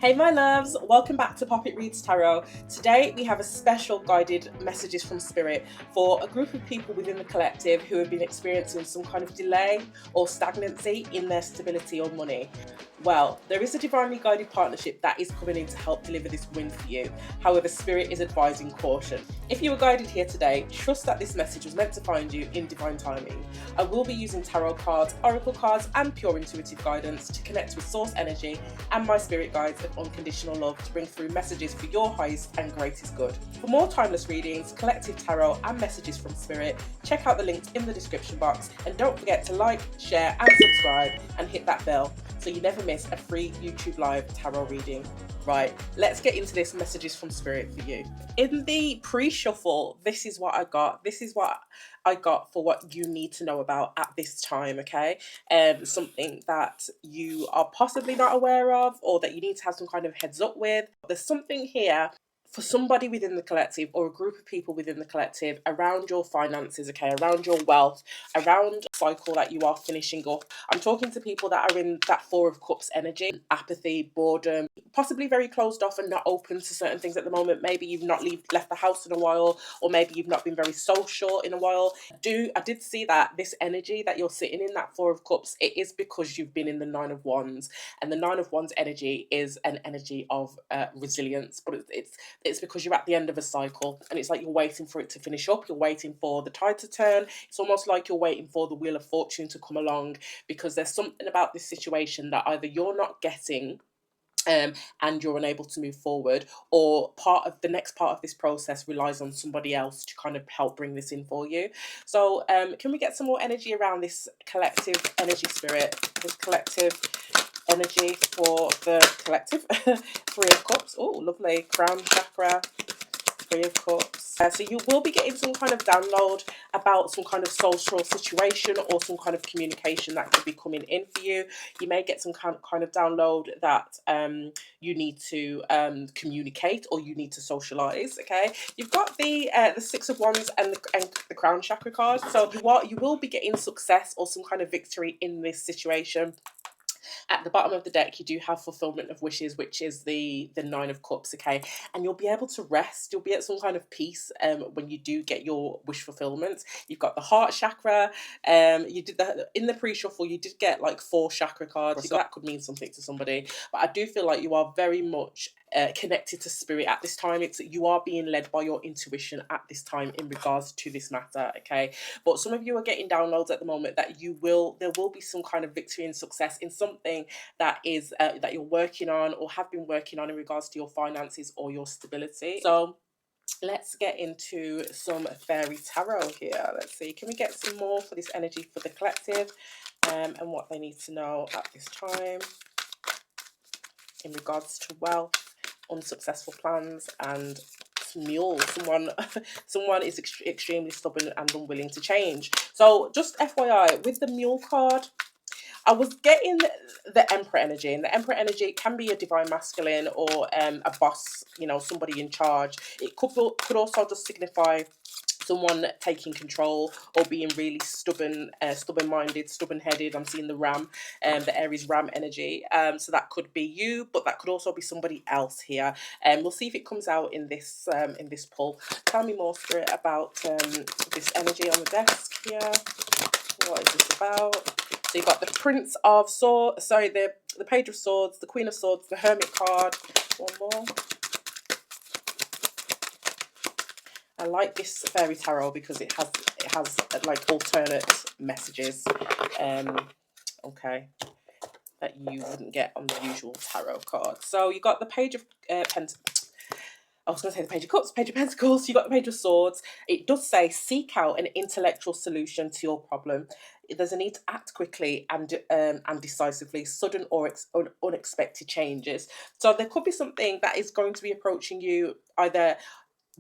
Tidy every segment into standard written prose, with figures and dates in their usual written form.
Hey my loves, welcome back to Poppet Reads Tarot. Today we have a special guided messages from Spirit for a group of people within the collective who have been experiencing some kind of delay or stagnancy in their stability or money. Well, there is a divinely guided partnership that is coming in to help deliver this win for you. However, Spirit is advising caution. If you were guided here today, trust that this message was meant to find you in divine timing. I will be using tarot cards, oracle cards, and pure intuitive guidance to connect with source energy and my spirit guides of unconditional love to bring through messages for your highest and greatest good. For more timeless readings, collective tarot, and messages from Spirit, check out the links in the description box, and don't forget to like, share, and subscribe, and hit that bell so you never miss a free YouTube live tarot reading. Right, let's get into this messages from Spirit for you. In the pre-shuffle, this is what I got. This is what I got for what you need to know about at this time, okay? Something that you are possibly not aware of, or that you need to have some kind of heads up with. There's something here for somebody within the collective, or a group of people within the collective, around your finances, okay, around your wealth, around the cycle that you are finishing up. I'm talking to people that are in that Four of Cups energy, apathy, boredom, possibly very closed off and not open to certain things at the moment. Maybe you've not left the house in a while, or maybe you've not been very social in a while. I did see that this energy that you're sitting in, that Four of Cups, it is because you've been in the Nine of Wands, and the Nine of Wands energy is an energy of resilience, but it's because you're at the end of a cycle, and it's like you're waiting for it to finish up. You're waiting for the tide to turn. It's almost like you're waiting for the Wheel of Fortune to come along, because there's something about this situation that either you're not getting, and you're unable to move forward, or the next part of this process relies on somebody else to kind of help bring this in for you. So can we get some more energy around this collective energy, Spirit, this collective energy for the collective? Three of Cups. Oh, lovely. Crown chakra. Three of Cups. So you will be getting some kind of download about some kind of social situation, or some kind of communication that could be coming in for you. You may get some kind of download that you need to communicate, or you need to socialize. Okay, you've got the Six of Wands and the Crown chakra card. So you will be getting success or some kind of victory in this situation. At the bottom of the deck, you do have fulfillment of wishes, which is the Nine of Cups, okay? And you'll be able to rest. You'll be at some kind of peace when you do get your wish fulfillment. You've got the heart chakra. You did that in the pre-shuffle. You did get like 4 chakra cards, so that could mean something to somebody. But I do feel like you are very much connected to Spirit at this time. You are being led by your intuition at this time in regards to this matter, okay? But some of you are getting downloads at the moment that there will be some kind of victory and success in something that is that you're working on, or have been working on, in regards to your finances or your stability. So let's get into some fairy tarot here. Let's see, can we get some more for this energy for the collective, and what they need to know at this time in regards to wealth, unsuccessful plans, and mule. Someone is extremely stubborn and unwilling to change. So just FYI, with the mule card, I was getting the Emperor energy, and the Emperor energy can be a divine masculine, or a boss, somebody in charge. It could also just signify someone taking control, or being really stubborn-minded, stubborn-headed. I'm seeing the Ram, the Aries Ram energy. So that could be you, but that could also be somebody else here. We'll see if it comes out in this pull. Tell me more, Spirit, about this energy on the desk here. What is this about? So you've got the Prince of Swords, sorry, the Page of Swords, the Queen of Swords, the Hermit card. One more. I like this fairy tarot because it has like alternate messages, okay, that you wouldn't get on the usual tarot card. So you got the Page of I was going to say the Page of Cups, Page of Pentacles. You got the Page of Swords. It does say seek out an intellectual solution to your problem. There's a need to act quickly and decisively. Sudden or unexpected changes. So there could be something that is going to be approaching you, either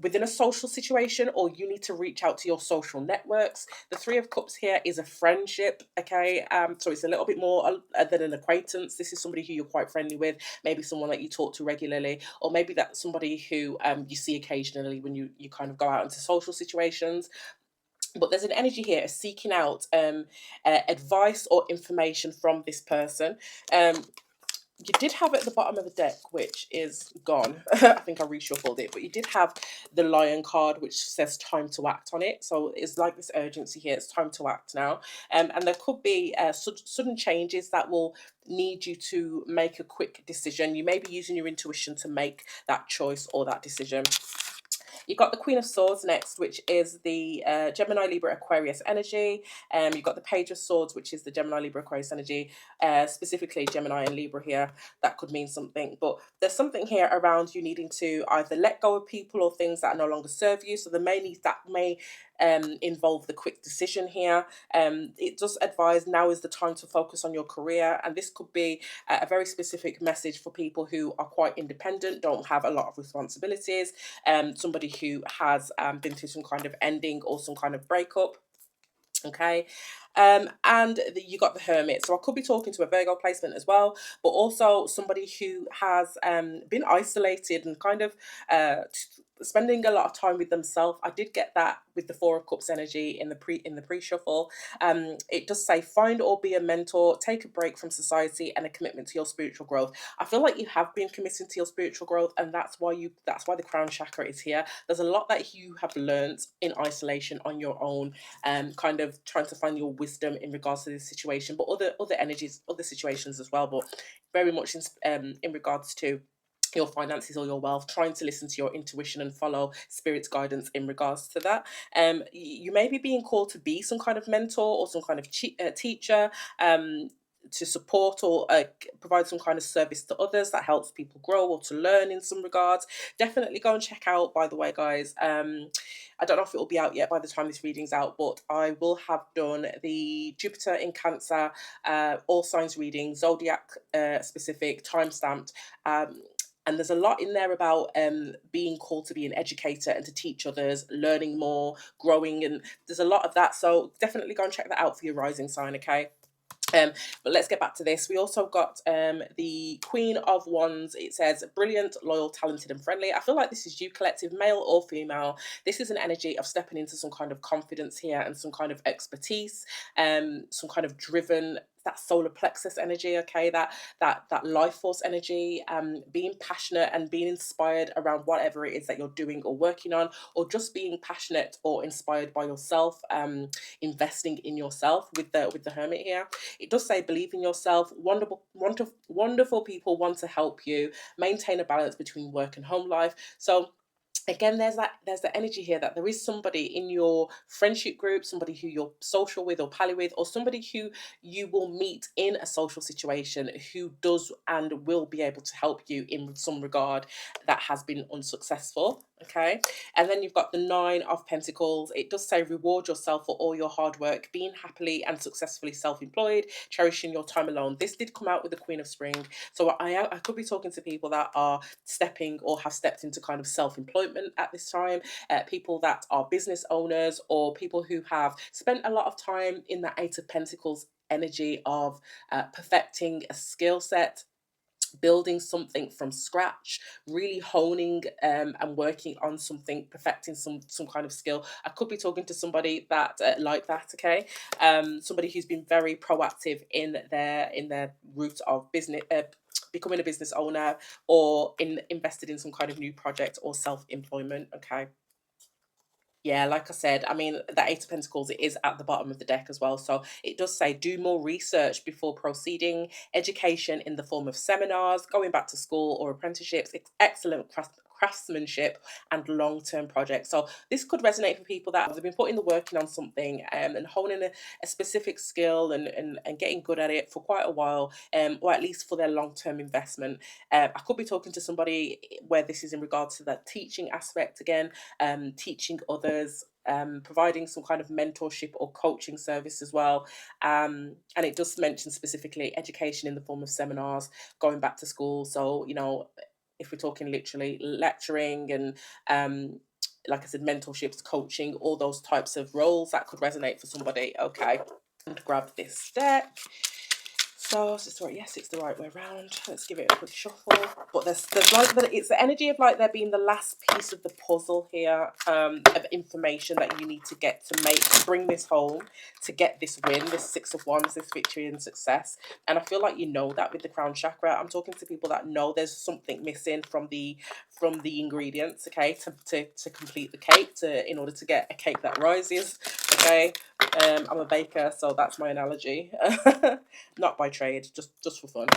within a social situation, or you need to reach out to your social networks. The Three of Cups here is a friendship, okay? So it's a little bit more than an acquaintance. This is somebody who you're quite friendly with, maybe someone that you talk to regularly, or maybe that's somebody who you see occasionally when you kind of go out into social situations. But there's an energy here of seeking out advice or information from this person. you did have at the bottom of the deck, which is gone. I think I reshuffled it, but you did have the Lion card, which says time to act on it. So it's like this urgency here. It's time to act now. And there could be sudden changes that will need you to make a quick decision. You may be using your intuition to make that choice or that decision. You've got the Queen of Swords next, which is the Gemini, Libra, Aquarius energy. You've got the Page of Swords, which is the Gemini, Libra, Aquarius energy, specifically Gemini and Libra here. That could mean something. But there's something here around you needing to either let go of people or things that no longer serve you. So that may involve the quick decision here. It does advise now is the time to focus on your career. And this could be a very specific message for people who are quite independent, don't have a lot of responsibilities, somebody who has been through some kind of ending or some kind of breakup. Okay. And you got the Hermit. So I could be talking to a Virgo placement as well, but also somebody who has been isolated and kind of spending a lot of time with themselves. I did get that with the Four of Cups energy in the pre shuffle. It does say find or be a mentor, take a break from society, and a commitment to your spiritual growth. I feel like you have been committing to your spiritual growth, and that's why the crown chakra is here. There's a lot that you have learned in isolation on your own, kind of trying to find your wisdom in regards to this situation, but other energies, other situations as well, but very much in regards to your finances or your wealth, trying to listen to your intuition and follow spirit's guidance in regards to that. You may be being called to be some kind of mentor or some kind of teacher, to support or provide some kind of service to others that helps people grow or to learn in some regards. Definitely go and check out, by the way, guys. I don't know if it will be out yet by the time this reading's out, but I will have done the Jupiter in Cancer, all signs reading, zodiac specific, time stamped. And there's a lot in there about being called to be an educator and to teach others, learning more, growing, and there's a lot of that. So definitely go and check that out for your rising sign, okay? But let's get back to this. We also got the Queen of Wands. It says brilliant, loyal, talented, and friendly. I feel like this is you, collective, male or female. This is an energy of stepping into some kind of confidence here and some kind of expertise, some kind of driven, that solar plexus energy, okay, that life force energy, being passionate and being inspired around whatever it is that you're doing or working on, or just being passionate or inspired by yourself, investing in yourself with the Hermit here. It does say believe in yourself. Wonderful people want to help you maintain a balance between work and home life. So again, there's the energy here that there is somebody in your friendship group, somebody who you're social with or pally with, or somebody who you will meet in a social situation who does and will be able to help you in some regard that has been unsuccessful. Okay. And then you've got the Nine of Pentacles. It does say reward yourself for all your hard work, being happily and successfully self-employed, cherishing your time alone. This did come out with the Queen of Spring. So I could be talking to people that are stepping or have stepped into kind of self-employment at this time, people that are business owners or people who have spent a lot of time in the Eight of Pentacles energy of perfecting a skill set, building something from scratch, really honing and working on something, perfecting some kind of skill. I could be talking to somebody that like that, okay, somebody who's been very proactive in their route of business, becoming a business owner, or invested in some kind of new project or self-employment, okay. Yeah, like I said, I mean, the Eight of Pentacles, it is at the bottom of the deck as well. So it does say do more research before proceeding, education in the form of seminars, going back to school or apprenticeships, excellent craftsmanship, and long-term projects. So this could resonate for people that have been putting the work in on something, and honing a specific skill and getting good at it for quite a while, or at least for their long-term investment. I could be talking to somebody where this is in regards to that teaching aspect again, teaching others, providing some kind of mentorship or coaching service as well. And it does mention specifically education in the form of seminars, going back to school. So, you know, if we're talking literally lecturing and, like I said, mentorships, coaching, all those types of roles that could resonate for somebody. Okay, and grab this deck. So is this the right? Yes, it's the right way around. Let's give it a quick shuffle. But there's like it's the energy of like there being the last piece of the puzzle here, of information that you need to get to bring this home, to get this win, this Six of Wands, this victory and success. And I feel like you know that with the crown chakra. I'm talking to people that know there's something missing from the ingredients, okay, to complete the cake, in order to get a cake that rises, okay. I'm a baker, so that's my analogy. Not by trade, just for fun.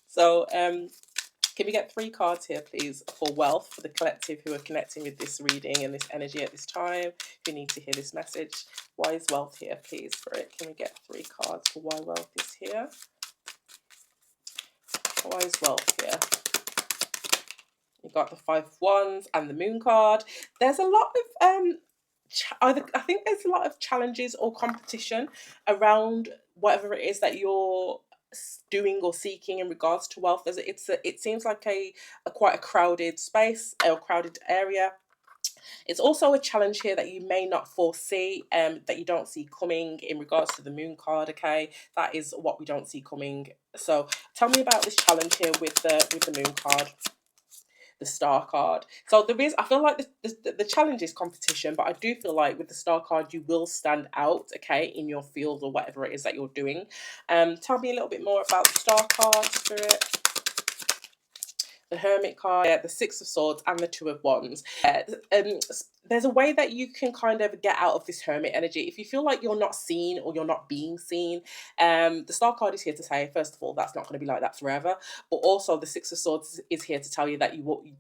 So can we get 3 cards here, please, for wealth, for the collective who are connecting with this reading and this energy at this time, who need to hear this message? Why is wealth here, please, Spirit? Can we get 3 cards for why wealth is here? Why is wealth here? You've got the 5 of Wands and the Moon card. There's a lot of I think there's a lot of challenges or competition around whatever it is that you're doing or seeking in regards to wealth. It seems like a quite a crowded space, or crowded area. It's also a challenge here that you may not foresee, that you don't see coming in regards to the Moon card. Okay, that is what we don't see coming. So tell me about this challenge here with the Moon card, the Star card. So I feel like the challenge is competition, but I do feel like with the Star card you will stand out, okay, in your field or whatever it is that you're doing. Tell me a little bit more about the Star card, Spirit. The Hermit card, the 6 of Swords and the 2 of Wands. There's a way that you can kind of get out of this Hermit energy. If you feel like you're not seen or you're not being seen, the Star card is here to say, first of all, that's not going to be like that forever. But also the 6 of Swords is here to tell you that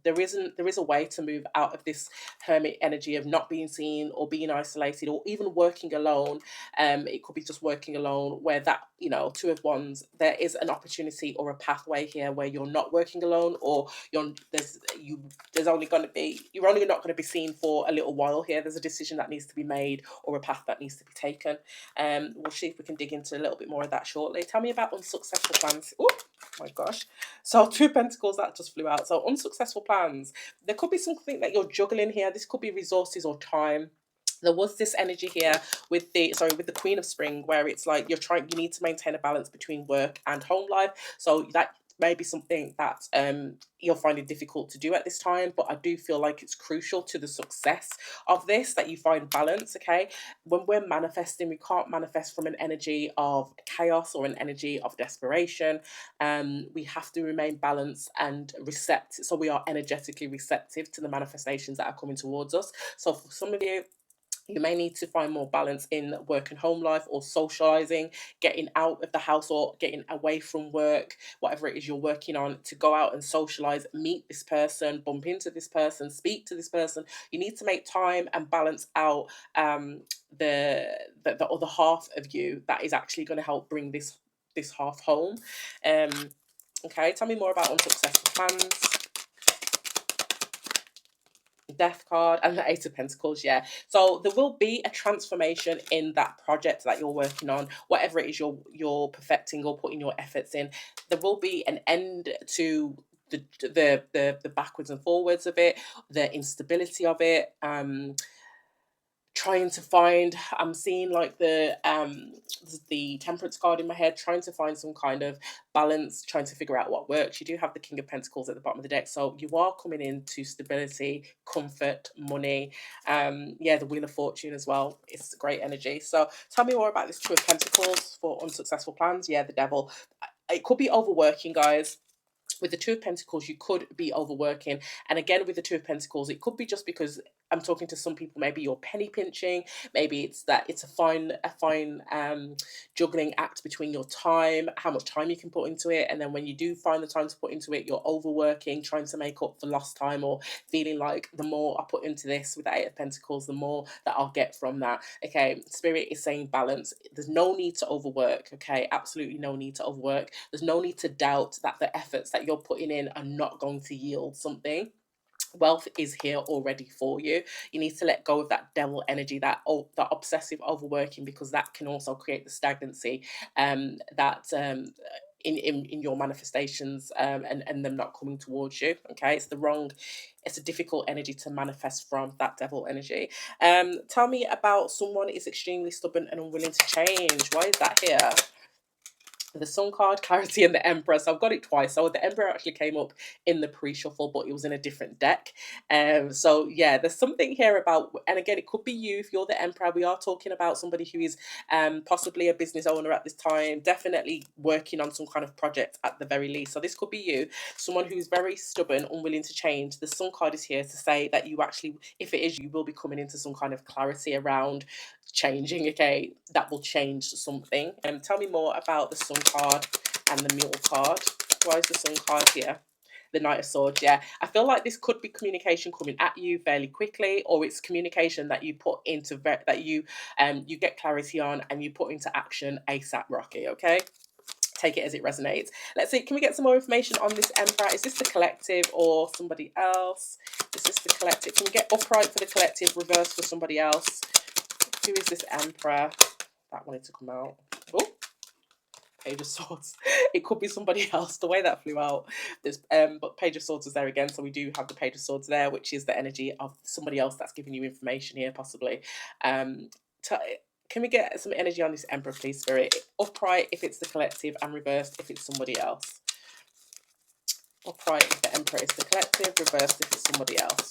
there is a way to move out of this Hermit energy of not being seen or being isolated or even working alone. It could be just working alone, where that, 2 of Wands, there is an opportunity or a pathway here where you're not working alone, or you're only not going to be seen for a little while here. There's a decision that needs to be made or a path that needs to be taken. We'll see if we can dig into a little bit more of that shortly. Tell me about unsuccessful plans. Oh my gosh. So 2 Pentacles, that just flew out. So unsuccessful plans. There could be something that you're juggling here. This could be resources or time. There was this energy here with the Queen of Spring, where it's like you need to maintain a balance between work and home life. So that may be something that you're finding difficult to do at this time, but I do feel like it's crucial to the success of this that you find balance, okay? When we're manifesting, we can't manifest from an energy of chaos or an energy of desperation. We have to remain balanced and receptive, so we are energetically receptive to the manifestations that are coming towards us. So for some of you may need to find more balance in work and home life, or socializing, getting out of the house or getting away from work, whatever it is you're working on, to go out and socialize, meet this person, bump into this person, speak to this person. You need to make time and balance out the other half of you that is actually going to help bring this half home. Okay, tell me more about unsuccessful plans. Death card and the 8 of Pentacles. Yeah, so there will be a transformation in that project that you're working on, whatever it is you're perfecting or putting your efforts in. There will be an end to the backwards and forwards of it, the instability of it. Trying to find, I'm seeing like the Temperance card in my head, trying to find some kind of balance, trying to figure out what works. You do have the King of Pentacles at the bottom of the deck, so you are coming into stability, comfort, money. Yeah, the Wheel of Fortune as well. It's great energy. So tell me more about this 2 of Pentacles for unsuccessful plans. Yeah, the Devil. It could be overworking, guys. With the 2 of Pentacles, you could be overworking. And again, with the 2 of Pentacles, it could be just because I'm talking to some people, maybe you're penny pinching, maybe it's that it's a fine juggling act between your time, how much time you can put into it, and then when you do find the time to put into it, you're overworking, trying to make up for lost time, or feeling like the more I put into this with the 8 of Pentacles, the more that I'll get from that. Okay, Spirit is saying balance. There's no need to overwork, okay? Absolutely no need to overwork. There's no need to doubt that the efforts that you're putting in are not going to yield something. Wealth is here already for you. You need to let go of that devil energy, that obsessive overworking, because that can also create the stagnancy that in your manifestations, and them not coming towards you. Okay, it's a difficult energy to manifest from, that devil energy. Tell me about someone is extremely stubborn and unwilling to change. Why is that here? the Sun card, Clarity, and the Emperor. So I've got it twice. So the Emperor actually came up in the pre-shuffle, but it was in a different deck. So yeah, there's something here about, and again, it could be you if you're the Emperor. We are talking about somebody who is possibly a business owner at this time, definitely working on some kind of project at the very least. So this could be you, someone who's very stubborn, unwilling to change. The Sun card is here to say that you actually, if it is, you will be coming into some kind of clarity around changing. Okay, that will change something. And tell me more about the Sun card and the Mule card. Why is the Sun card here? The Knight of Swords. Yeah, I feel like this could be communication coming at you fairly quickly, or it's communication that you put into that you get clarity on and you put into action ASAP, Rocky. Okay, take it as it resonates. Let's see, can we get some more information on this Emperor? Is this the collective or somebody else? Is this the collective? Can we get upright for the collective, reverse for somebody else? Who is this Emperor? That wanted to come out. Oh, Page of Swords. It could be somebody else, the way that flew out. There's but Page of Swords is there again, so we do have the Page of Swords there, which is the energy of somebody else that's giving you information here, possibly. Can we get some energy on this Emperor, please, Spirit? Upright if it's the collective, and reversed if it's somebody else. Upright if the Emperor is the collective, reversed if it's somebody else.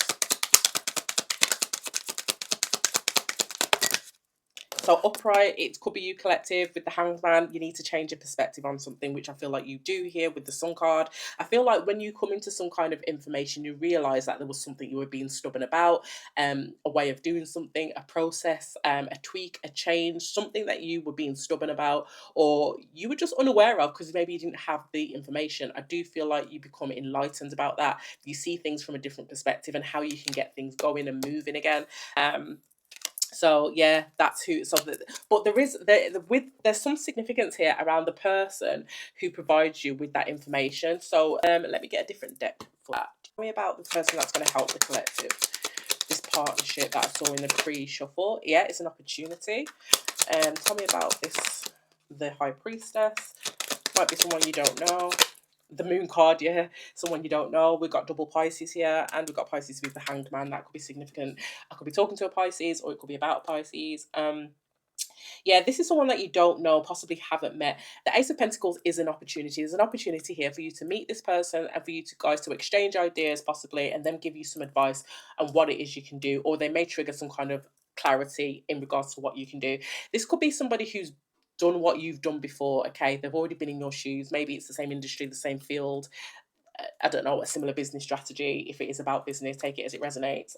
So upright, it could be you, collective. With the Hanged Man, you need to change your perspective on something, which I feel like you do here with the Sun card. I feel like when you come into some kind of information, you realise that there was something you were being stubborn about, a way of doing something, a process, a tweak, a change, something that you were being stubborn about, or you were just unaware of because maybe you didn't have the information. I do feel like you become enlightened about that. You see things from a different perspective and how you can get things going and moving again. So yeah, that's who. So, but there's some significance here around the person who provides you with that information. So let me get a different deck for that. Tell me about the person that's going to help the collective. This partnership that I saw in the pre-shuffle. Yeah, it's an opportunity. Tell me about this. The High Priestess might be someone you don't know. The Moon card, yeah, someone you don't know. We've got double Pisces here, and we've got Pisces with the Hanged Man. That could be significant. I could be talking to a Pisces, or it could be about Pisces. Yeah, this is someone that you don't know, possibly haven't met. The Ace of Pentacles is an opportunity. There's an opportunity here for you to meet this person and for you guys to exchange ideas, possibly, and then give you some advice on what it is you can do, or they may trigger some kind of clarity in regards to what you can do. This could be somebody who's done what you've done before. Okay, they've already been in your shoes. Maybe it's the same industry, the same field. I don't know, a similar business strategy. If it is about business, take it as it resonates.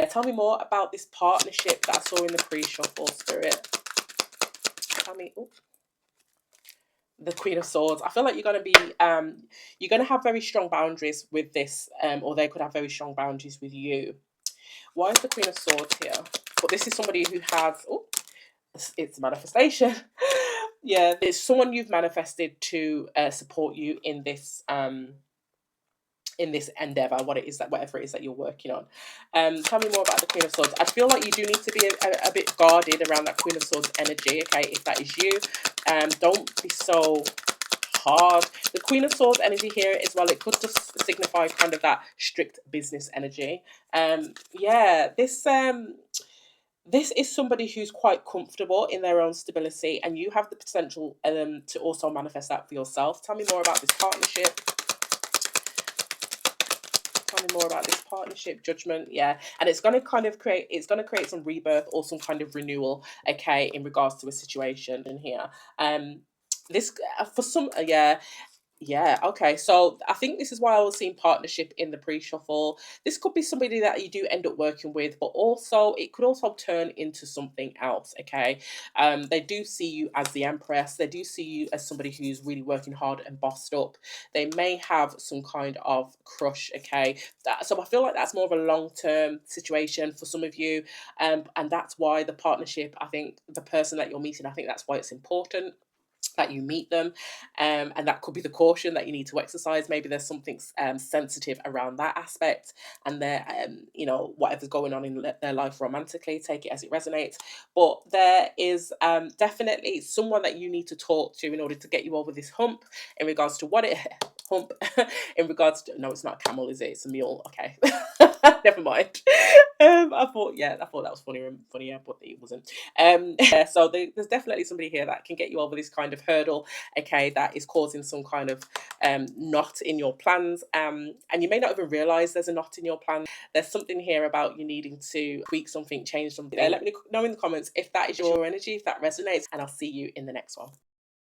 Tell me more about this partnership that I saw in the pre-shuffle, Spirit. Tell me. Oops. The Queen of Swords. I feel like you're gonna have very strong boundaries with this, or they could have very strong boundaries with you. Why is the Queen of Swords here? But this is somebody who has. Oh, it's manifestation. Yeah, there's someone you've manifested to support you in this endeavor, whatever it is that you're working on. Tell me more about the Queen of Swords. I feel like you do need to be a bit guarded around that Queen of Swords energy. Okay, if that is you, don't be so hard. The Queen of Swords energy here as well, it could just signify kind of that strict business energy. Yeah, this is somebody who's quite comfortable in their own stability, and you have the potential to also manifest that for yourself. Tell me more about this partnership. Tell me more about this partnership. Judgment. Yeah, and it's going to create some rebirth or some kind of renewal. Okay, in regards to a situation in here. This for some. Yeah, okay. So I think this is why I was seeing partnership in the pre-shuffle. This could be somebody that you do end up working with, but also it could also turn into something else, okay? They do see you as the Empress. They do see you as somebody who's really working hard and bossed up. They may have some kind of crush, okay? So I feel like that's more of a long-term situation for some of you. And that's why the partnership, I think the person that you're meeting, I think that's why it's important that you meet them, and that could be the caution that you need to exercise. Maybe there's something sensitive around that aspect, and they're whatever's going on in their life romantically, take it as it resonates. But there is definitely someone that you need to talk to in order to get you over this hump in regards to what it hump in regards to, no, it's not a camel, is it? It's a mule. Okay. Never mind. I thought, yeah, I thought that was funnier, but it wasn't. Yeah, so there's definitely somebody here that can get you over this kind of hurdle, okay, that is causing some kind of knot in your plans. And you may not even realize there's a knot in your plan. There's something here about you needing to tweak something, change something. Let me know in the comments if that is your energy, if that resonates, and I'll see you in the next one.